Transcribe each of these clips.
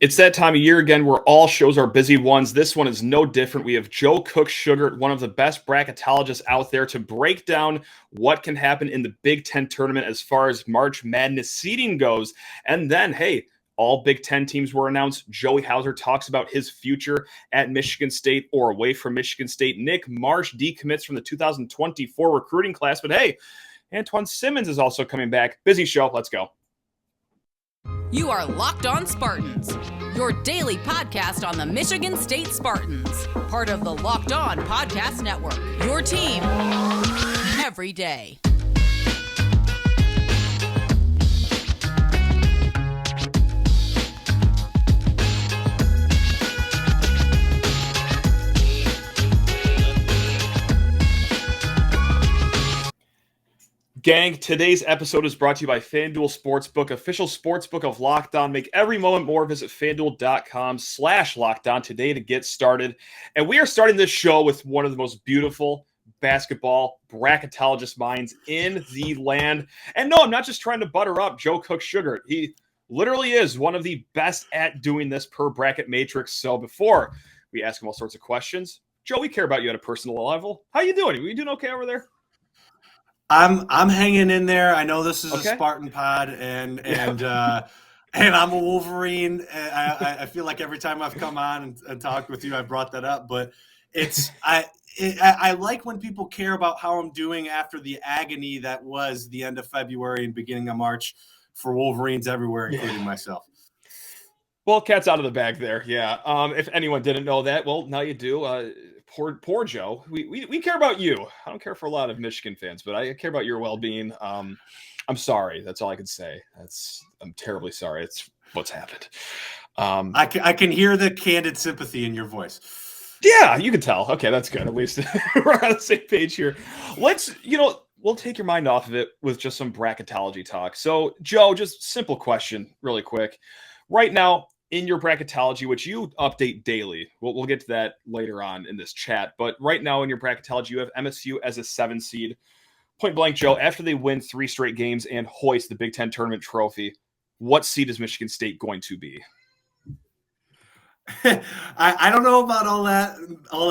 It's that time of year again where all shows are busy ones. This one is no different. We have Joe Cook-Shugart, one of the best bracketologists out there, to break down what can happen in the Big Ten tournament as far as March Madness seeding goes. And then, hey, all Big Ten teams were announced. Joey Hauser talks about his future at Michigan State or away from Michigan State. Nick Marsh decommits from the 2024 recruiting class. But hey, Antjuan Simmons is also coming back. Busy show. Let's go. You are Locked On Spartans, your daily podcast on the Michigan State Spartans, part of the Locked On Podcast Network, your team every day. Gang, today's episode is brought to you by FanDuel Sportsbook, official sportsbook of Locked On. Make every moment more. Visit FanDuel.com/LockedOn today to get started. And we are starting this show with one of the most beautiful basketball bracketologist minds in the land. And no, I'm not just trying to butter up Joe Cook-Shugart. He literally is one of the best at doing this per bracket matrix. So before we ask him all sorts of questions, Joe, we care about you at a personal level. How you doing? Are you doing okay over there? I'm hanging in there. I know this is a Spartan pod, and I'm a Wolverine. I feel like every time I've come on and talked with you, I brought that up. But I like when people care about how I'm doing after the agony that was the end of February and beginning of March for Wolverines everywhere, including myself. Well, cat's out of the bag there. Yeah. If anyone didn't know that, well, now you do. Poor Joe. We care about you. I don't care for a lot of Michigan fans, but I care about your well-being. I'm sorry. That's all I can say. I'm terribly sorry. It's what's happened. I can hear the candid sympathy in your voice. Yeah, you can tell. Okay, that's good. At least we're on the same page here. We'll take your mind off of it with just some bracketology talk. So, Joe, just simple question, really quick. Right now, in your bracketology, which you update daily, we'll get to that later on in this chat. But right now in your bracketology, you have MSU as a 7 seed. Point blank, Joe, after they win 3 straight games and hoist the Big Ten tournament trophy, what seed is Michigan State going to be? I don't know about all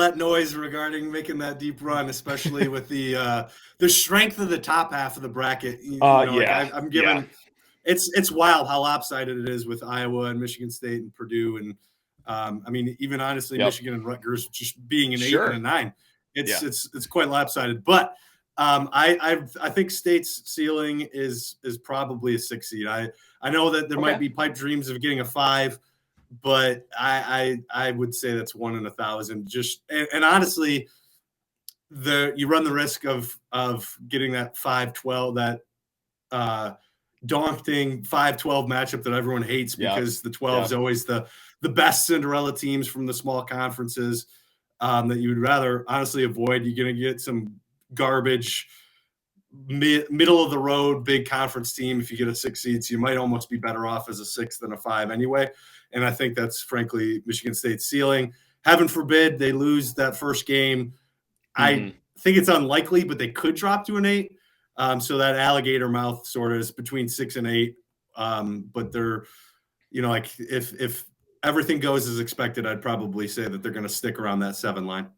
that noise regarding making that deep run, especially with the strength of the top half of the bracket. I'm giving. Yeah. It's wild how lopsided it is with Iowa and Michigan State and Purdue and even honestly Michigan and Rutgers just being an 8 and a 9. It's quite lopsided. But I think State's ceiling is probably a 6 seed. I know that there might be pipe dreams of getting a 5, but I would say that's 1 in 1,000. And honestly, you run the risk of getting that 5-12 that daunting 5-12 matchup that everyone hates because the 12 is always the best Cinderella teams from the small conferences that you would rather honestly avoid. You're going to get some garbage middle of the road big conference team if you get a 6 seed. So you might almost be better off as a 6 than a 5 anyway. And I think that's frankly Michigan State's ceiling. Heaven forbid they lose that first game. I think it's unlikely, but they could drop to an 8. So that alligator mouth sort of is between 6 and 8. But they're, if everything goes as expected, I'd probably say that they're going to stick around that 7 line.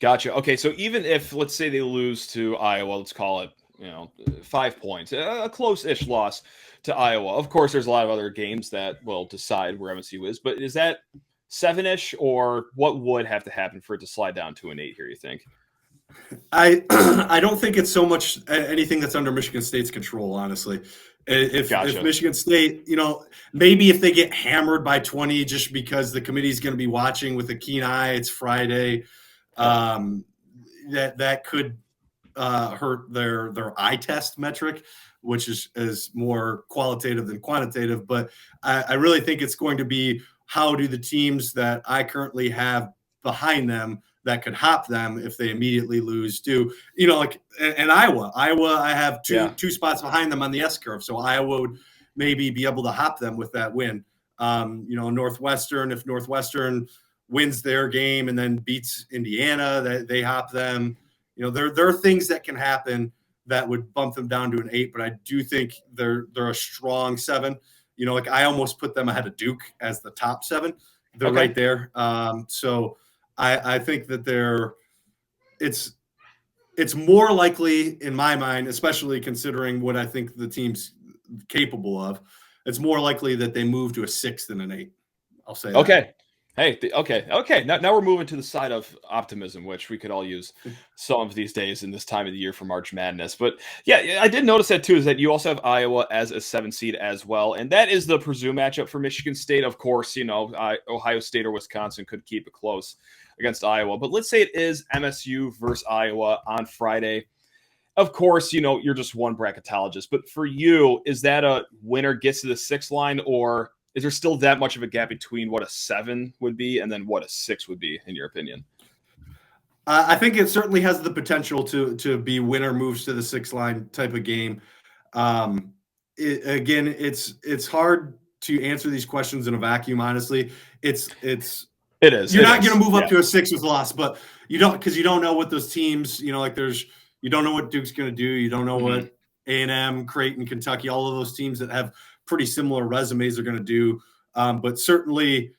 Gotcha. Okay. So even if, let's say they lose to Iowa, let's call it, 5 points, a close-ish loss to Iowa. Of course, there's a lot of other games that will decide where MSU is, but is that 7-ish or what would have to happen for it to slide down to an 8 here, you think? I don't think it's so much anything that's under Michigan State's control, honestly. If Michigan State, maybe if they get hammered by 20 just because the committee is going to be watching with a keen eye, it's Friday, that could hurt their eye test metric, which is more qualitative than quantitative. But I really think it's going to be how do the teams that I currently have behind them that could hop them if they immediately lose to, and Iowa, I have two spots behind them on the S curve. So Iowa would maybe be able to hop them with that win. Northwestern, if Northwestern wins their game and then beats Indiana, they hop them. There are things that can happen that would bump them down to an 8, but I do think they're a strong 7. like I almost put them ahead of Duke as the top 7. They're right there. So I think that it's more likely in my mind, especially considering what I think the team's capable of. It's more likely that they move to a 6 than an 8. I'll say that. Okay. Hey, okay. Now we're moving to the side of optimism, which we could all use some of these days in this time of the year for March Madness. But yeah, I did notice that too, is that you also have Iowa as a 7 seed as well. And that is the presumed matchup for Michigan State. Of course, Ohio State or Wisconsin could keep it close against Iowa. But let's say it is MSU versus Iowa on Friday. Of course, you're just one bracketologist. But for you, is that a winner gets to the 6 line, or is there still that much of a gap between what a 7 would be and then what a 6 would be, in your opinion? I think it certainly has the potential to be winner moves to the 6 line type of game. It's hard to answer these questions in a vacuum. Honestly, it is. You're not going to move up to a 6 with loss, but you don't know what those teams. You don't know what Duke's going to do. You don't know what A&M, Creighton, Kentucky, all of those teams that have pretty similar resumes are going to do. But certainly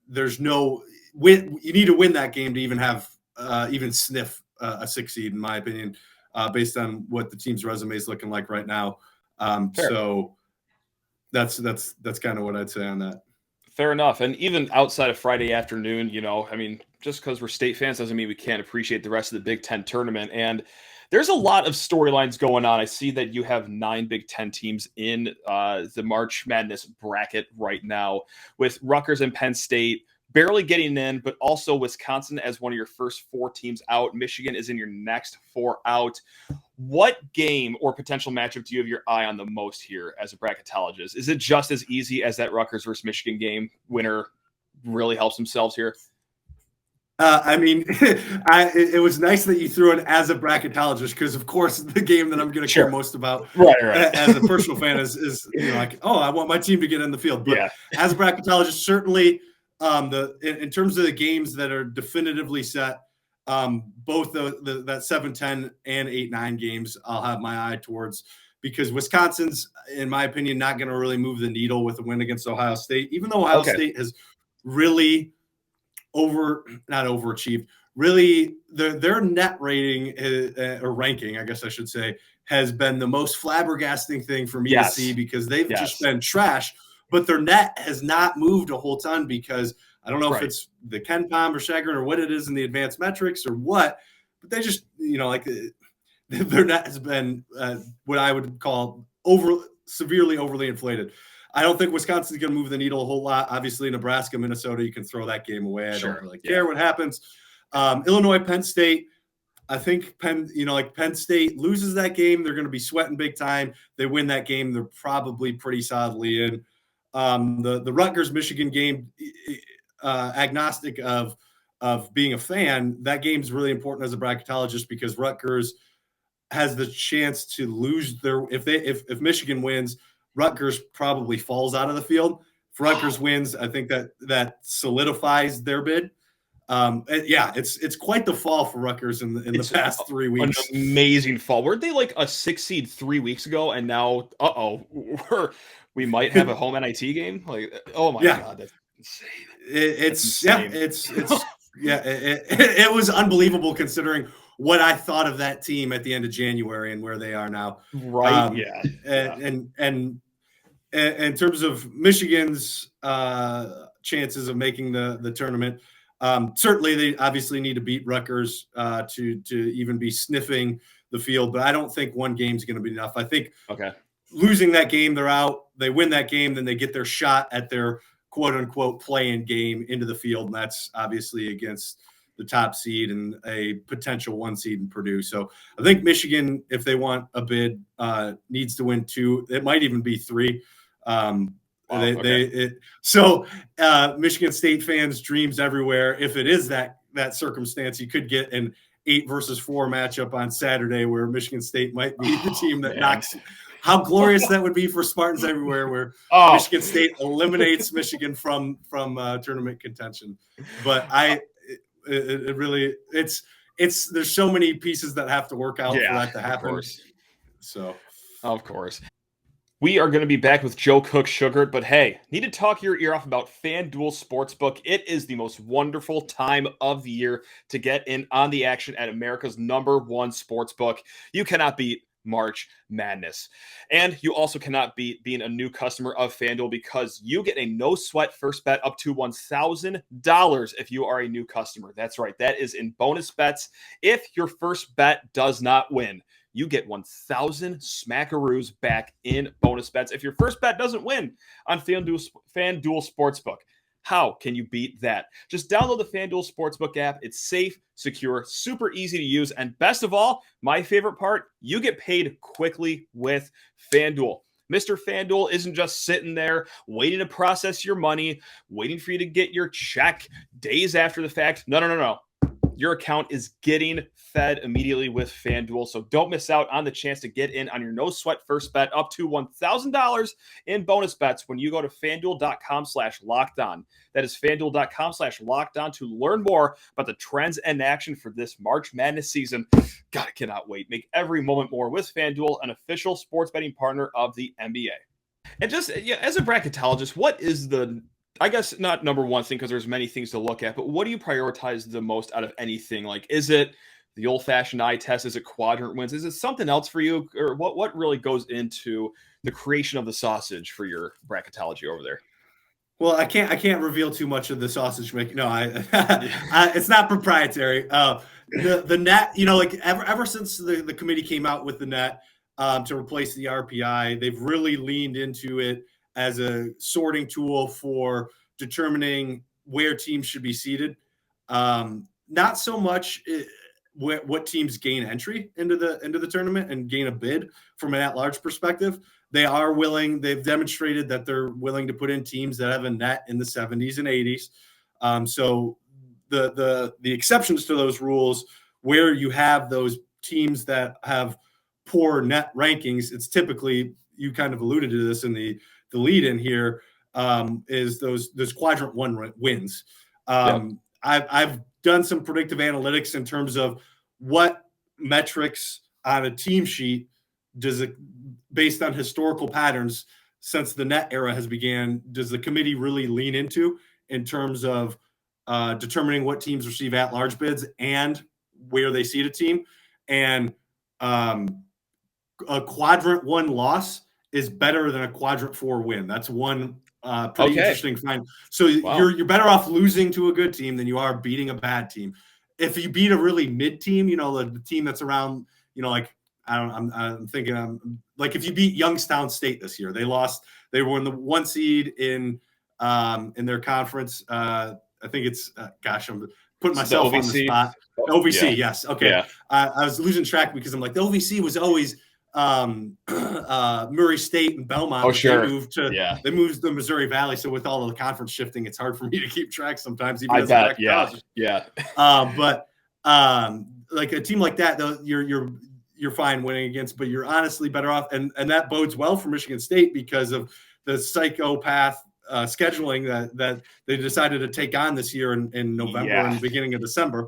there's no win. You need to win that game to even have even sniff a 6 seed, in my opinion, based on what the team's resume is looking like right now. So that's kind of what I'd say on that. Fair enough. And even outside of Friday afternoon, just because we're State fans doesn't mean we can't appreciate the rest of the Big Ten tournament. And there's a lot of storylines going on. I see that you have 9 Big Ten teams in the March Madness bracket right now, with Rutgers and Penn State barely getting in, but also Wisconsin as one of your first 4 teams out. Michigan is in your next 4 out. What game or potential matchup do you have your eye on the most here as a bracketologist? Is it just as easy as that Rutgers versus Michigan game? Winner really helps themselves here. It was nice that you threw in as a bracketologist, because of course the game that I'm going to care most about as a personal fan is I want my team to get in the field. But as a bracketologist, certainly in terms of the games that are definitively set, both that 7-10 and 8-9 games I'll have my eye towards, because Wisconsin's, in my opinion, not going to really move the needle with a win against Ohio State, even though Ohio State has really not overachieved. Really, their net rating or ranking, I guess I should say, has been the most flabbergasting thing for me to see, because they've just been trash. But their net has not moved a whole ton, because I don't know if it's the Ken Pom or Chagrin or what it is in the advanced metrics or what, but they just their net has been what I would call severely overly inflated. I don't think Wisconsin's going to move the needle a whole lot. Obviously, Nebraska, Minnesota, you can throw that game away. I don't really care what happens. Illinois, Penn State. I think Penn State loses that game, they're going to be sweating big time. They win that game, they're probably pretty solidly in. The Rutgers Michigan game, agnostic of being a fan, that game's really important as a bracketologist, because Rutgers has the chance to lose if Michigan wins, Rutgers probably falls out of the field. If Rutgers wins, I think that solidifies their bid. It's quite the fall for Rutgers in the past 3 weeks. An amazing fall. Weren't they like a 6 seed 3 weeks ago, and now we might have a home NIT game? Like, oh my god, that's insane. It was unbelievable considering what I thought of that team at the end of January and where they are now. Right. And in terms of Michigan's chances of making the tournament, certainly they obviously need to beat Rutgers to even be sniffing the field, but I don't think one game is going to be enough. I think losing that game, they're out. They win that game, then they get their shot at their quote-unquote play-in game into the field, and that's obviously against the top seed and a potential 1 seed in Purdue. So I think Michigan, if they want a bid, needs to win 2. It might even be 3. Michigan State fans, dreams everywhere. If it is that circumstance, you could get an 8 versus 4 matchup on Saturday where Michigan State might be the team that knocks. How glorious that would be for Spartans everywhere, where Michigan State eliminates Michigan from tournament contention. But there's so many pieces that have to work out for that to happen. Of course. We are going to be back with Joe Cook-Shugart, but hey, need to talk your ear off about FanDuel Sportsbook. It is the most wonderful time of the year to get in on the action at America's #1 sportsbook. You cannot beat March Madness. And you also cannot beat being a new customer of FanDuel because you get a no-sweat first bet up to $1,000 if you are a new customer. That's right. That is in bonus bets. If your first bet does not win, you get 1,000 smackaroos back in bonus bets if your first bet doesn't win on FanDuel Sportsbook. How can you beat that? Just download the FanDuel Sportsbook app. It's safe, secure, super easy to use, and best of all, my favorite part, you get paid quickly with FanDuel. Mr. FanDuel isn't just sitting there waiting to process your money, waiting for you to get your check days after the fact. No. Your account is getting fed immediately with FanDuel, so don't miss out on the chance to get in on your no-sweat first bet up to $1,000 in bonus bets when you go to FanDuel.com/lockedon. That is FanDuel.com/lockedon to learn more about the trends and action for this March Madness season. God, I cannot wait. Make every moment more with FanDuel, an official sports betting partner of the NBA. And just as a bracketologist, what is I guess not number one thing because there's many things to look at, but what do you prioritize the most out of anything? Like, is it the old-fashioned eye test? Is it quadrant wins? Is it something else for you? Or what really goes into the creation of the sausage for your bracketology over there? Well, I can't reveal too much of the sausage making. No, it's not proprietary. The net, like ever since the committee came out with the net to replace the RPI, they've really leaned into it as a sorting tool for determining where teams should be seated. Not so much what teams gain entry into the tournament and gain a bid from an at-large perspective. They've demonstrated that they're willing to put in teams that have a net in the 70s and 80s. So the exceptions to those rules, where you have those teams that have poor net rankings, it's typically, you kind of alluded to this in the lead in here, is those quadrant one wins. I've done some predictive analytics in terms of what metrics on a team sheet does it, based on historical patterns since the net era has began, does the committee really lean into in terms of determining what teams receive at-large bids and where they seed a team. And a quadrant one loss is better than a quadrant 4 win. That's one pretty interesting find. So you're better off losing to a good team than you are beating a bad team. If you beat a really mid team, the team that's around, I'm thinking like if you beat Youngstown State this year, they were in the 1 seed in their conference. I think it's I'm putting myself on the spot. OVC, yes. Okay. Yeah. I was losing track because I'm like, the OVC was always Murray State and Belmont. Oh, sure. They moved to the Missouri Valley. So with all of the conference shifting, it's hard for me to keep track sometimes. Even I bet. Yeah. But like a team like that, though, you're fine winning against, but you're honestly better off. And that bodes well for Michigan State because of the psychopath scheduling that they decided to take on this year in November and the beginning of December.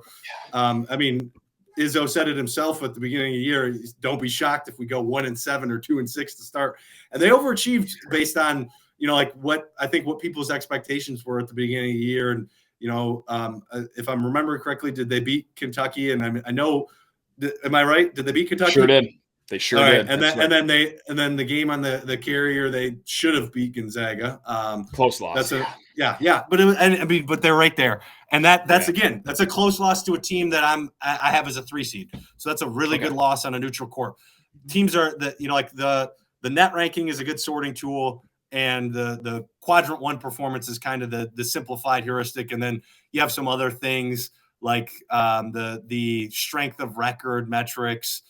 I mean, Izzo said it himself at the beginning of the year. Don't be shocked if we go 1-7 or 2-6 to start. And they overachieved based on, what people's expectations were at the beginning of the year. And, if I'm remembering correctly, did they beat Kentucky? And I know, am I right? Did they beat Kentucky? Sure did. They sure did. And then the game on the carrier, they should have beat Gonzaga. Close loss. But they're right there. And that's a close loss to a team that I have as a 3 seed. So that's a really good loss on a neutral court. Teams are the net ranking is a good sorting tool, and the quadrant 1 performance is kind of the simplified heuristic. And then you have some other things like the strength of record metrics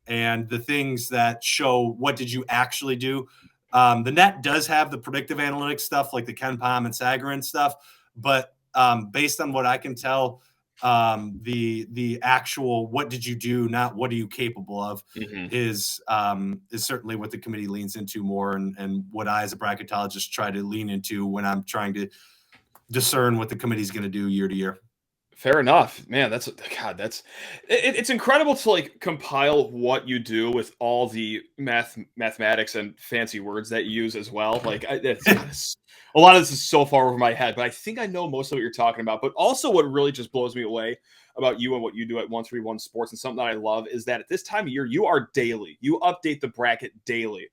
and the things that show what did you actually do. The net does have the predictive analytics stuff like the KenPom and Sagarin stuff, but based on what I can tell, the actual what did you do, not what are you capable of, is certainly what the committee leans into more, and what I as a bracketologist try to lean into when I'm trying to discern what the committee is going to do year to year. Fair enough, man. It's incredible to like compile what you do with all the mathematics and fancy words that you use as well. Like, a lot of this is so far over my head, but I think I know most of what you're talking about. But also, what really just blows me away about you and what you do at 131 Sports, and something that I love, is that at this time of year, you are daily. You update the bracket daily.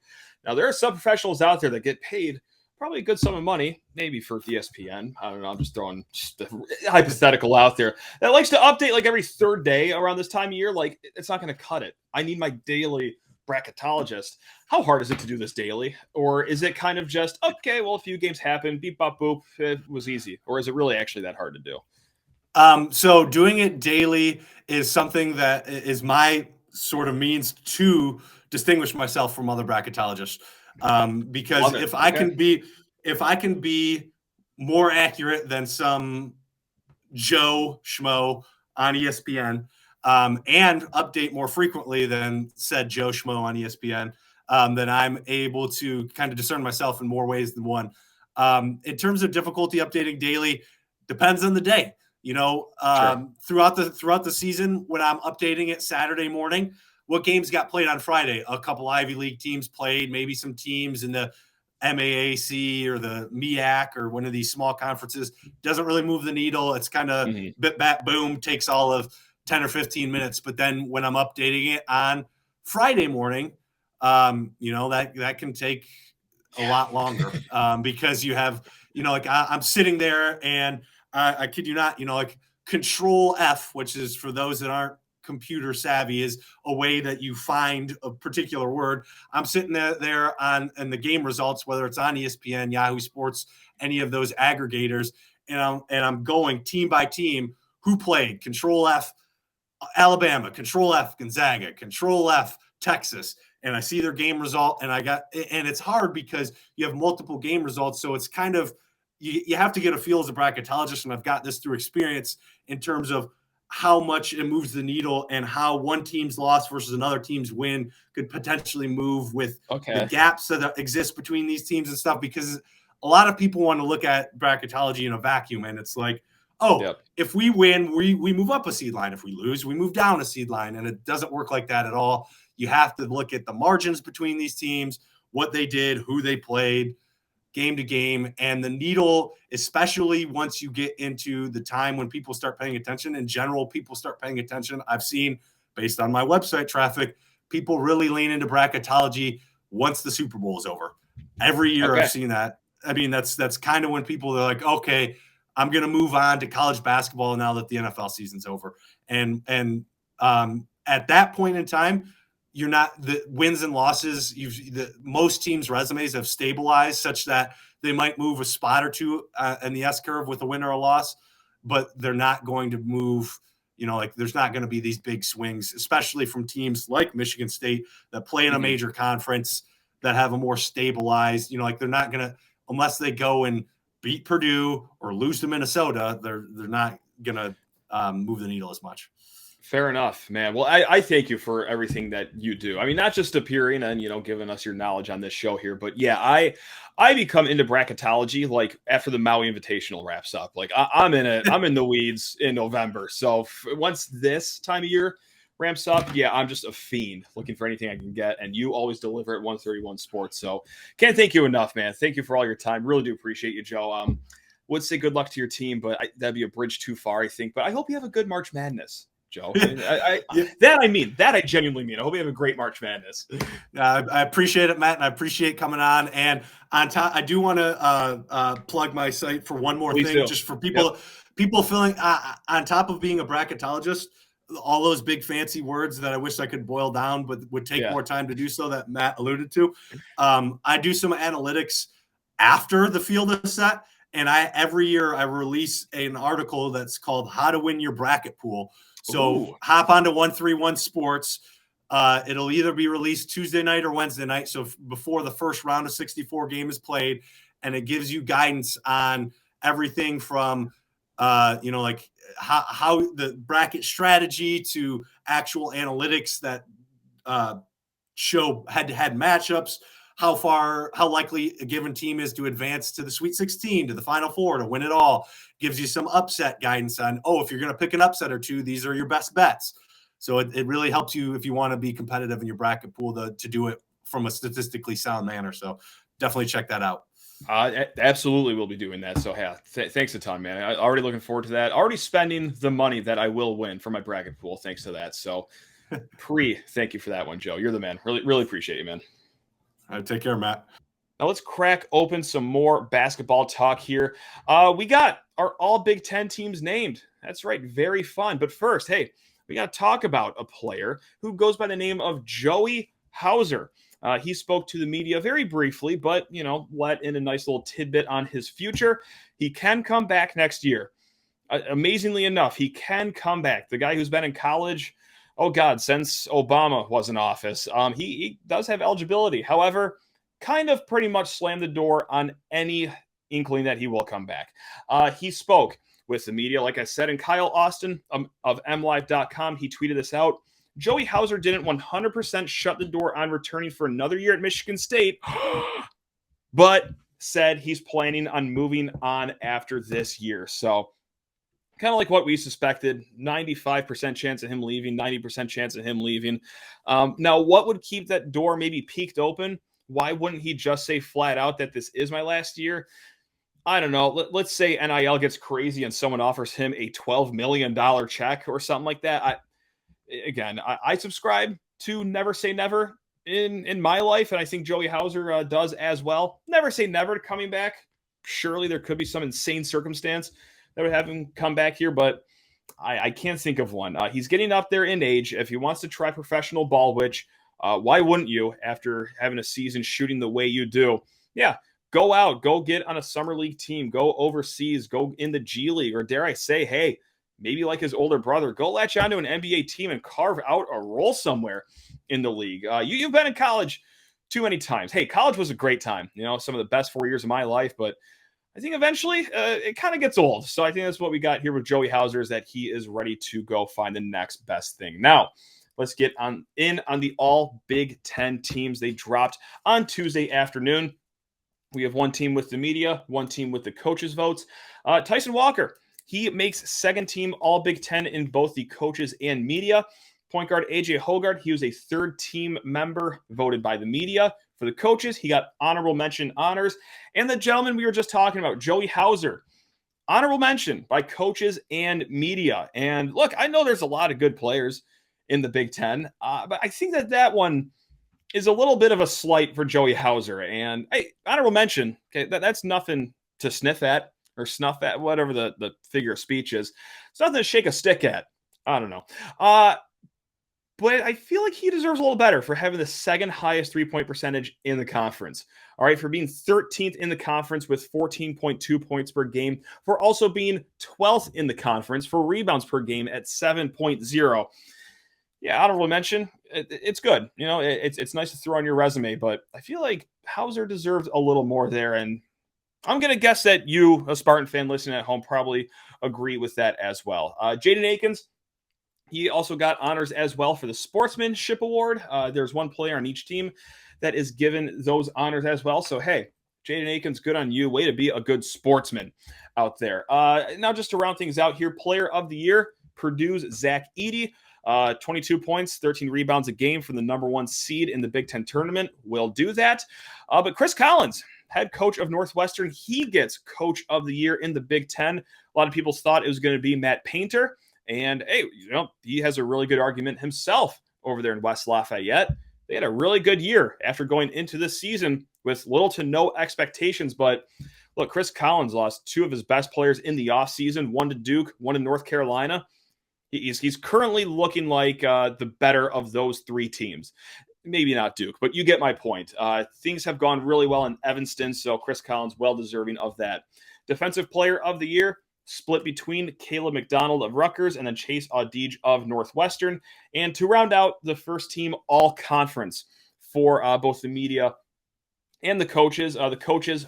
Now, there are some professionals out there that get paid probably a good sum of money, maybe for ESPN. I don't know. I'm just throwing just a hypothetical out there that likes to update like every third day around this time of year. Like, it's not going to cut it. I need my daily bracketologist. How hard is it to do this daily? Or is it kind of just, okay, well, a few games happen, beep, bop, boop, it was easy? Or is it really actually that hard to do? So doing it daily is something that is my sort of means to distinguish myself from other bracketologists. Because if I can be more accurate than some Joe Schmo on ESPN, and update more frequently than said Joe Schmo on ESPN, then I'm able to kind of discern myself in more ways than one. In terms of difficulty updating daily, depends on the day. Sure. Throughout the season, when I'm updating it Saturday morning, what games got played on Friday? A couple Ivy League teams played, maybe some teams in the MAAC or the MEAC or one of these small conferences. Doesn't really move the needle. It's kind of bit bat boom, takes all of 10 or 15 minutes. But then when I'm updating it on Friday morning, that can take a lot longer, because you have, like I'm sitting there and I kid you not, like Control F, which is for those that aren't computer savvy, is a way that you find a particular word. I'm sitting there in the game results, whether it's on ESPN, Yahoo Sports, any of those aggregators, and I'm going team by team who played. Control F, Alabama. Control F, Gonzaga. Control F, Texas. And I see their game result, and it's hard because you have multiple game results, so it's kind of you have to get a feel as a bracketologist, and I've got this through experience in terms of how much it moves the needle and how one team's loss versus another team's win could potentially move with the gaps that exist between these teams and stuff. Because a lot of people want to look at bracketology in a vacuum, and it's like, if we win, we move up a seed line. If we lose, we move down a seed line, and it doesn't work like that at all. You have to look at the margins between these teams, what they did, who they played, game to game, and the needle, especially once you get into the time when people start paying attention. In general, people start paying attention. I've seen, based on my website traffic, people really lean into bracketology once the Super Bowl is over. Every year I've seen that. I mean, that's kind of when people are like, okay, I'm going to move on to college basketball now that the NFL season's over. And at that point in time, you're not the wins and losses. Most teams' resumes have stabilized such that they might move a spot or two in the S curve with a win or a loss, but they're not going to move. There's not going to be these big swings, especially from teams like Michigan State that play in a major conference that have a more stabilized. They're not going to, unless they go and beat Purdue or lose to Minnesota, they're not going to move the needle as much. Fair enough, man. Well, I thank you for everything that you do. I mean, not just appearing and, giving us your knowledge on this show here, but yeah, I become into bracketology like after the Maui Invitational wraps up. Like I'm in the weeds in November. So once this time of year ramps up, yeah, I'm just a fiend looking for anything I can get. And you always deliver at 131 Sports. So can't thank you enough, man. Thank you for all your time. Really do appreciate you, Joe. Would say good luck to your team, but that'd be a bridge too far, I think. But I hope you have a good March Madness, Joe. I genuinely mean. I hope you have a great March Madness. I appreciate it, Matt, and I appreciate coming on. And on top, I do want to plug my site for one more thing, just for people feeling on top of being a bracketologist, all those big fancy words that I wish I could boil down, but would take more time to do so, that Matt alluded to. I do some analytics after the field is set, and every year I release an article that's called "How to Win Your Bracket Pool." So hop onto 131 Sports. It'll either be released Tuesday night or Wednesday night, so before the first round of 64 game is played, and it gives you guidance on everything from like how the bracket strategy to actual analytics that show head-to-head matchups, how likely a given team is to advance to the Sweet 16, to the Final Four, to win it all. Gives you some upset guidance on, if you're going to pick an upset or two, these are your best bets. So it really helps you if you want to be competitive in your bracket pool to do it from a statistically sound manner. So definitely check that out. Absolutely, we'll be doing that. So yeah, thanks a ton, man. I'm already looking forward to that. Already spending the money that I will win for my bracket pool thanks to that. So thank you for that one, Joe. You're the man. Really, really appreciate you, man. All right, take care, Matt. Now let's crack open some more basketball talk here. We got our all Big Ten teams named. That's right, very fun. But first, hey, we got to talk about a player who goes by the name of Joey Hauser. He spoke to the media very briefly, but, let in a nice little tidbit on his future. He can come back next year. Amazingly enough, he can come back. The guy who's been in college, since Obama was in office, he does have eligibility. However, kind of pretty much slammed the door on any inkling that he will come back. He spoke with the media, like I said, and Kyle Austin of MLive.com, he tweeted this out. Joey Hauser didn't 100% shut the door on returning for another year at Michigan State, but said he's planning on moving on after this year. So kind of like what we suspected, 95% chance of him leaving, 90% chance of him leaving. Now, what would keep that door maybe peeked open? Why wouldn't he just say flat out that this is my last year? I don't know. Let's say NIL gets crazy and someone offers him a $12 million check or something like that. I subscribe to never say never in my life, and I think Joey Hauser does as well. Never say never to coming back. Surely there could be some insane circumstance that would have him come back here, but I can't think of one. He's getting up there in age. If he wants to try professional ball, which why wouldn't you after having a season shooting the way you do? Yeah, go out, go get on a summer league team, go overseas, go in the G League, or dare I say, hey, maybe like his older brother, go latch onto an NBA team and carve out a role somewhere in the league. You've been in college too many times. Hey, college was a great time. Some of the best 4 years of my life, but I think eventually it kind of gets old. So I think that's what we got here with Joey Hauser, is that he is ready to go find the next best thing. Now, let's get on the all Big Ten teams. They dropped on Tuesday afternoon. We have one team with the media, one team with the coaches' votes. Tyson Walker, he makes second team all Big Ten in both the coaches and media. Point guard AJ Hoggard, he was a third team member voted by the media. For the coaches, he got honorable mention honors. And the gentleman we were just talking about, Joey Hauser, honorable mention by coaches and media. And look, I know there's a lot of good players in the Big Ten, but I think that one is a little bit of a slight for Joey Hauser. And hey, honorable mention, okay, that's nothing to sniff at or snuff at, whatever the figure of speech is. It's nothing to shake a stick at. I don't know. But I feel like he deserves a little better for having the second highest three-point percentage in the conference. All right, for being 13th in the conference with 14.2 points per game, for also being 12th in the conference for rebounds per game at 7.0. Yeah, honorable mention. It's good. It's nice to throw on your resume, but I feel like Hauser deserves a little more there. And I'm going to guess that you, a Spartan fan listening at home, probably agree with that as well. Jaden Akins, he also got honors as well for the Sportsmanship Award. There's one player on each team that is given those honors as well. So, hey, Jaden Akins, good on you. Way to be a good sportsman out there. Now, just to round things out here, Player of the Year, Purdue's Zach Edey. 22 points, 13 rebounds a game from the number one seed in the Big Ten tournament. Will do that. But Chris Collins, head coach of Northwestern, he gets Coach of the Year in the Big Ten. A lot of people thought it was going to be Matt Painter. And, hey, he has a really good argument himself over there in West Lafayette. They had a really good year after going into this season with little to no expectations. But, look, Chris Collins lost two of his best players in the offseason, one to Duke, one to North Carolina. He's currently looking like the better of those three teams. Maybe not Duke, but you get my point. Things have gone really well in Evanston, so Chris Collins well-deserving of that. Defensive Player of the Year, split between Caleb McDonald of Rutgers and then Chase Audige of Northwestern. And to round out the first team all-conference for both the media and the coaches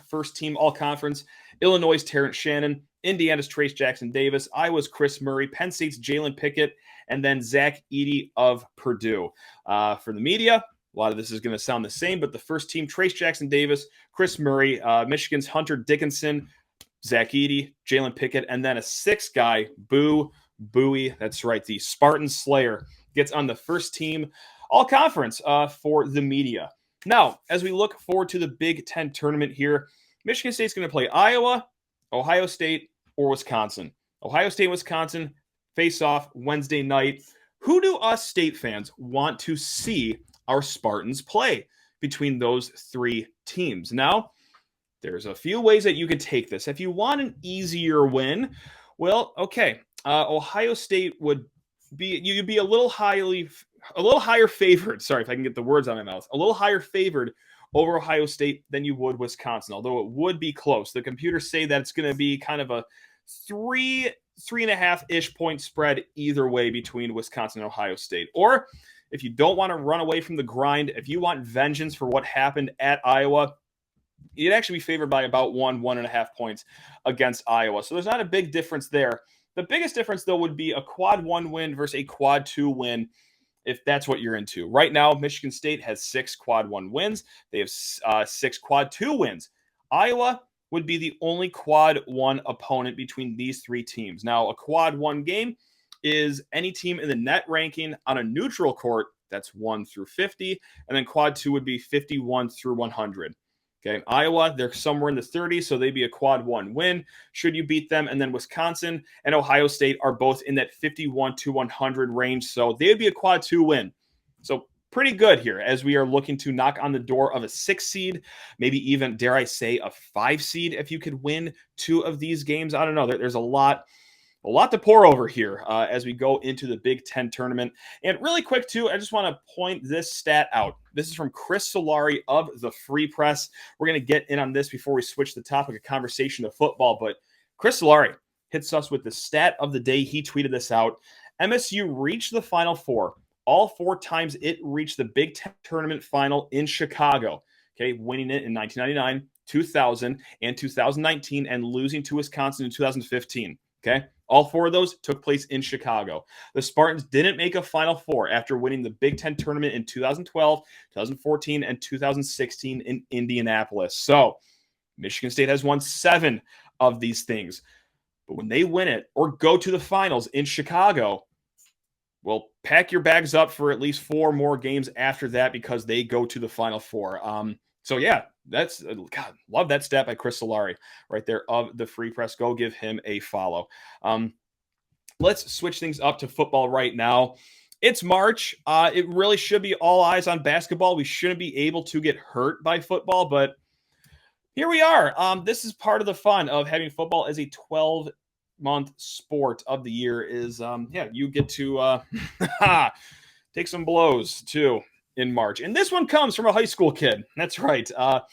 first team all-conference, Illinois' Terrence Shannon, Indiana's Trace Jackson Davis, Iowa's Chris Murray, Penn State's Jalen Pickett, and then Zach Edey of Purdue. For the media, A lot of this is going to sound the same, but the first team, Trace Jackson-Davis, Chris Murray, Michigan's Hunter Dickinson, Zach Edey, Jalen Pickett, and then a sixth guy, Bowie. That's right, the Spartan Slayer gets on the first team all-conference for the media. Now, as we look forward to the Big Ten tournament here, Michigan State's going to play Iowa, Ohio State, or Wisconsin. Ohio State and Wisconsin face off Wednesday night. Who do us State fans want to see our Spartans play between those three teams? Now, there's a few ways that you could take this. If you want an easier win, well, okay. Ohio State you'd be a little higher favored. Sorry if I can get the words out of my mouth. A little higher favored over Ohio State than you would Wisconsin, although it would be close. The computers say that it's going to be kind of a 3.5-ish point spread either way between Wisconsin and Ohio State. Or if you don't want to run away from the grind, if you want vengeance for what happened at Iowa, you'd actually be favored by about 1.5 points against Iowa. So there's not a big difference there. The biggest difference, though, would be a quad 1 win versus a quad 2 win, if that's what you're into. Right now, Michigan State has 6 quad 1 wins. They have 6 quad 2 wins. Iowa would be the only quad 1 opponent between these three teams. Now, a quad 1 game is any team in the net ranking on a neutral court, that's 1 through 50, and then quad 2 would be 51 through 100. Okay, Iowa, they're somewhere in the 30s, so they'd be a quad 1 win should you beat them. And then Wisconsin and Ohio State are both in that 51 to 100 range, so they'd be a quad 2 win. So pretty good here as we are looking to knock on the door of a 6 seed, maybe even, dare I say, a 5 seed if you could win 2 of these games. I don't know. There's a lot to pour over here as we go into the Big Ten tournament. And really quick, too, I just want to point this stat out. This is from Chris Solari of the Free Press. We're going to get in on this before we switch the topic of conversation to football. But Chris Solari hits us with the stat of the day. He tweeted this out. MSU reached the Final Four all 4 times it reached the Big Ten tournament final in Chicago. Okay, winning it in 1999, 2000, and 2019, and losing to Wisconsin in 2015. Okay, all 4 of those took place in Chicago. The Spartans didn't make a Final Four after winning the Big Ten tournament in 2012, 2014, and 2016 in Indianapolis. So Michigan State has won 7 of these things. But when they win it or go to the finals in Chicago, well, pack your bags up for at least 4 more games after that because they go to the Final Four. So yeah, that's God, love that stat by Chris Solari right there of the Free Press. Go give him a follow. Let's switch things up to football right now. It's March. It really should be all eyes on basketball. We shouldn't be able to get hurt by football, but here we are. This is part of the fun of having football as a 12-month sport of the year is, you get to take some blows too in March. And this one comes from a high school kid. That's right. A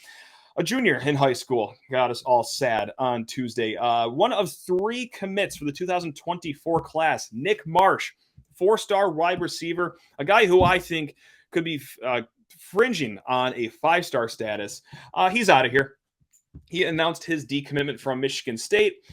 junior in high school got us all sad on Tuesday. One of 3 commits for the 2024 class, Nick Marsh, 4-star wide receiver, a guy who I think could be fringing on a 5-star status. He's out of here. He announced his decommitment from Michigan State.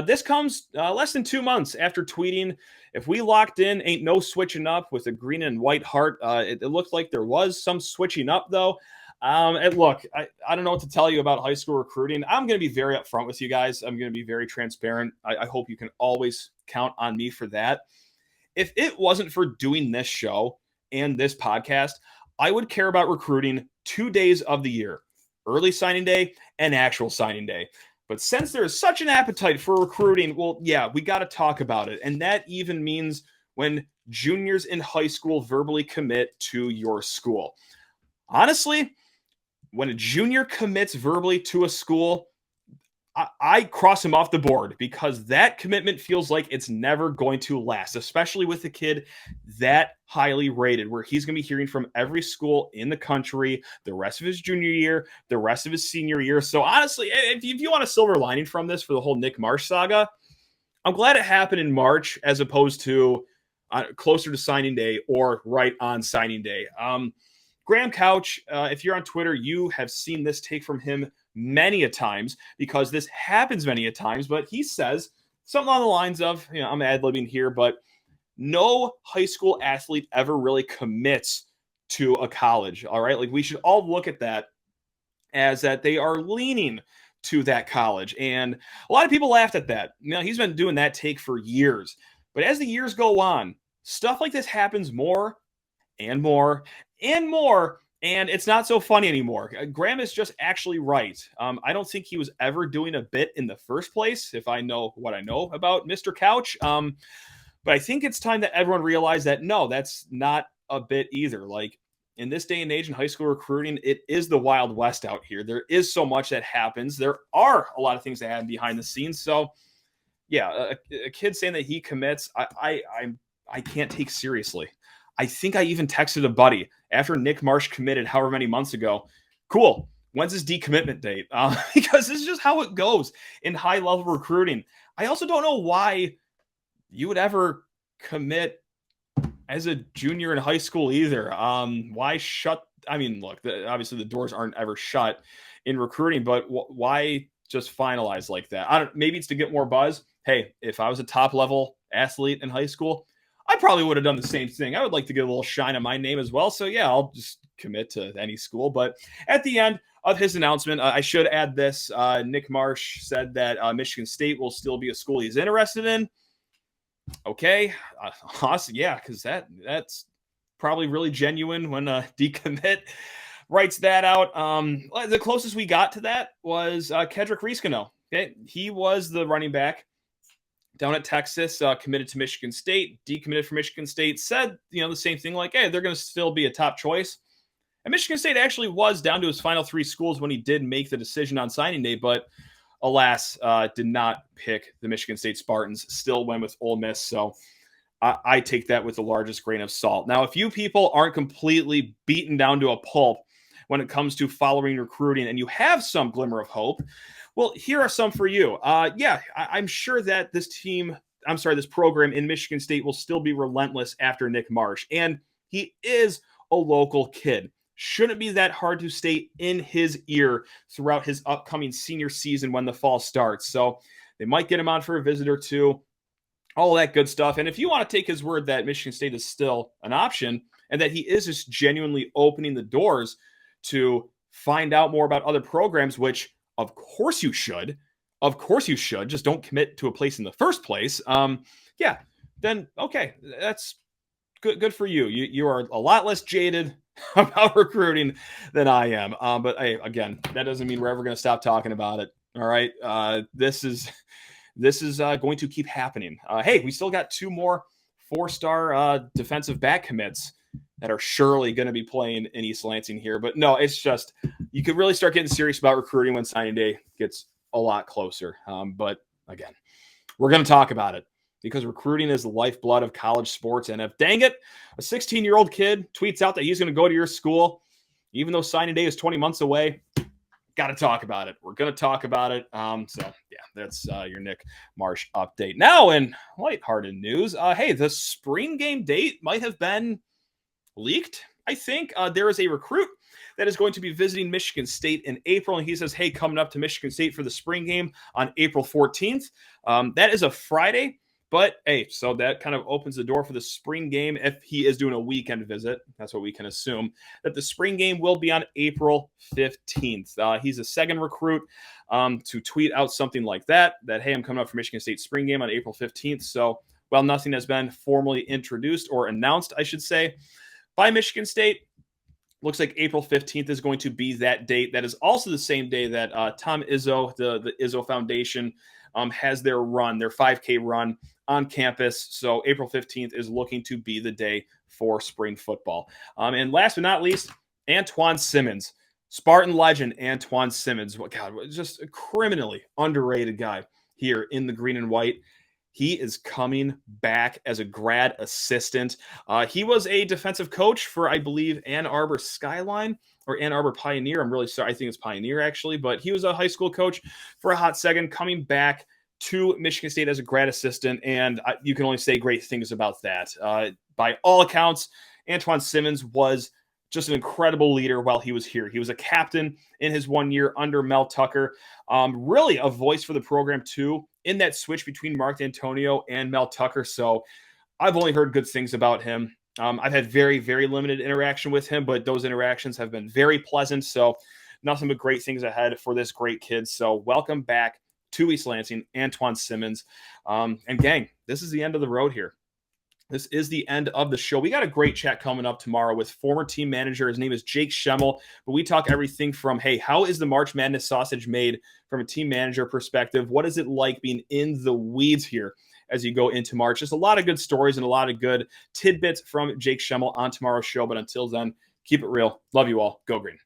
This comes less than 2 months after tweeting, "If we locked in, ain't no switching up," with a green and white heart. It looked like there was some switching up, though. And look, I don't know what to tell you about high school recruiting. I'm going to be very upfront with you guys. I'm going to be very transparent. I hope you can always count on me for that. If it wasn't for doing this show and this podcast, I would care about recruiting 2 days of the year: early signing day and actual signing day. But since there is such an appetite for recruiting, well, yeah, we got to talk about it. And that even means when juniors in high school verbally commit to your school. Honestly, when a junior commits verbally to a school, I cross him off the board because that commitment feels like it's never going to last, especially with a kid that highly rated, where he's going to be hearing from every school in the country the rest of his junior year, the rest of his senior year. So honestly, if you want a silver lining from this for the whole Nick Marsh saga, I'm glad it happened in March as opposed to closer to signing day or right on signing day. Graham Couch, if you're on Twitter, you have seen this take from him many a times because this happens many a times, but he says something on the lines of, I'm ad-libbing here, but no high school athlete ever really commits to a college. All right. Like we should all look at that as that they are leaning to that college. And a lot of people laughed at that. He's been doing that take for years. But as the years go on, stuff like this happens more and more and more. And it's not so funny anymore. Graham is just actually right. I don't think he was ever doing a bit in the first place, if I know what I know about Mr. Couch. But I think it's time that everyone realized that, no, that's not a bit either. Like in this day and age in high school recruiting, it is the Wild West out here. There is so much that happens. There are a lot of things that happen behind the scenes. So, yeah, a kid saying that he commits, I can't take seriously. I think I even texted a buddy after Nick Marsh committed however many months ago. Cool. When's his decommitment date? Because this is just how it goes in high-level recruiting. I also don't know why you would ever commit as a junior in high school either. Why shut? I mean, look, obviously the doors aren't ever shut in recruiting, but why just finalize like that? Maybe it's to get more buzz. Hey, if I was a top-level athlete in high school, I probably would have done the same thing. I would like to get a little shine on my name as well. So, yeah, I'll just commit to any school. But at the end of his announcement, I should add this. Nick Marsh said that Michigan State will still be a school he's interested in. Okay. Awesome. Yeah, because that's probably really genuine when Decommit writes that out. The closest we got to that was Kedrick Riskino. Okay. He was the running back down at Texas, committed to Michigan State, decommitted from Michigan State, said, the same thing, like, hey, they're going to still be a top choice. And Michigan State actually was down to his final 3 schools when he did make the decision on signing day, but alas, did not pick the Michigan State Spartans, still went with Ole Miss. So I take that with the largest grain of salt. Now, if you people aren't completely beaten down to a pulp when it comes to following recruiting and you have some glimmer of hope, well, here are some for you. I'm sure that this program in Michigan State will still be relentless after Nick Marsh. And he is a local kid. Shouldn't be that hard to stay in his ear throughout his upcoming senior season when the fall starts. So they might get him on for a visit or two, all that good stuff. And if you want to take his word that Michigan State is still an option and that he is just genuinely opening the doors to find out more about other programs, which of course you should. Of course you should. Just don't commit to a place in the first place. Then okay, that's good for you. You are a lot less jaded about recruiting than I am. But hey, again, that doesn't mean we're ever going to stop talking about it. All right. This is going to keep happening. Hey, we still got 2 more 4-star defensive back commits that are surely going to be playing in East Lansing here. But no, it's just, you could really start getting serious about recruiting when signing day gets a lot closer. But again, we're going to talk about it because recruiting is the lifeblood of college sports. And if, dang it, a 16-year-old kid tweets out that he's going to go to your school, even though signing day is 20 months away, got to talk about it. We're going to talk about it. That's your Nick Marsh update. Now in lighthearted news, hey, the spring game date might have been leaked. I think there is a recruit that is going to be visiting Michigan State in April. And he says, hey, coming up to Michigan State for the spring game on April 14th. That is a Friday. But, hey, so that kind of opens the door for the spring game if he is doing a weekend visit. That's what we can assume, that the spring game will be on April 15th. He's a second recruit to tweet out something like that, hey, I'm coming up for Michigan State spring game on April 15th. So, while nothing has been formally introduced or announced, I should say, by Michigan State, looks like April 15th is going to be that date. That is also the same day that Tom Izzo, the Izzo Foundation, has their 5K run on campus. So April 15th is looking to be the day for spring football. And last but not least, Antjuan Simmons, Spartan legend Antjuan Simmons. God, just a criminally underrated guy here in the green and white. He is coming back as a grad assistant. He was a defensive coach for, I believe, Ann Arbor Skyline or Ann Arbor Pioneer. I'm really sorry. I think it's Pioneer, actually. But he was a high school coach for a hot second, coming back to Michigan State as a grad assistant. And you can only say great things about that. By all accounts, Antjuan Simmons was just an incredible leader while he was here. He was a captain in his 1 year under Mel Tucker. Really a voice for the program, too, in that switch between Mark D'Antonio and Mel Tucker. So I've only heard good things about him. I've had very, very limited interaction with him, but those interactions have been very pleasant. So nothing but great things ahead for this great kid. So welcome back to East Lansing, Antjuan Simmons. And gang, this is the end of the road here. This is the end of the show. We got a great chat coming up tomorrow with former team manager. His name is Jake Schemmel. But we talk everything from, hey, how is the March Madness sausage made from a team manager perspective? What is it like being in the weeds here as you go into March? Just a lot of good stories and a lot of good tidbits from Jake Schemmel on tomorrow's show. But until then, keep it real. Love you all. Go Green.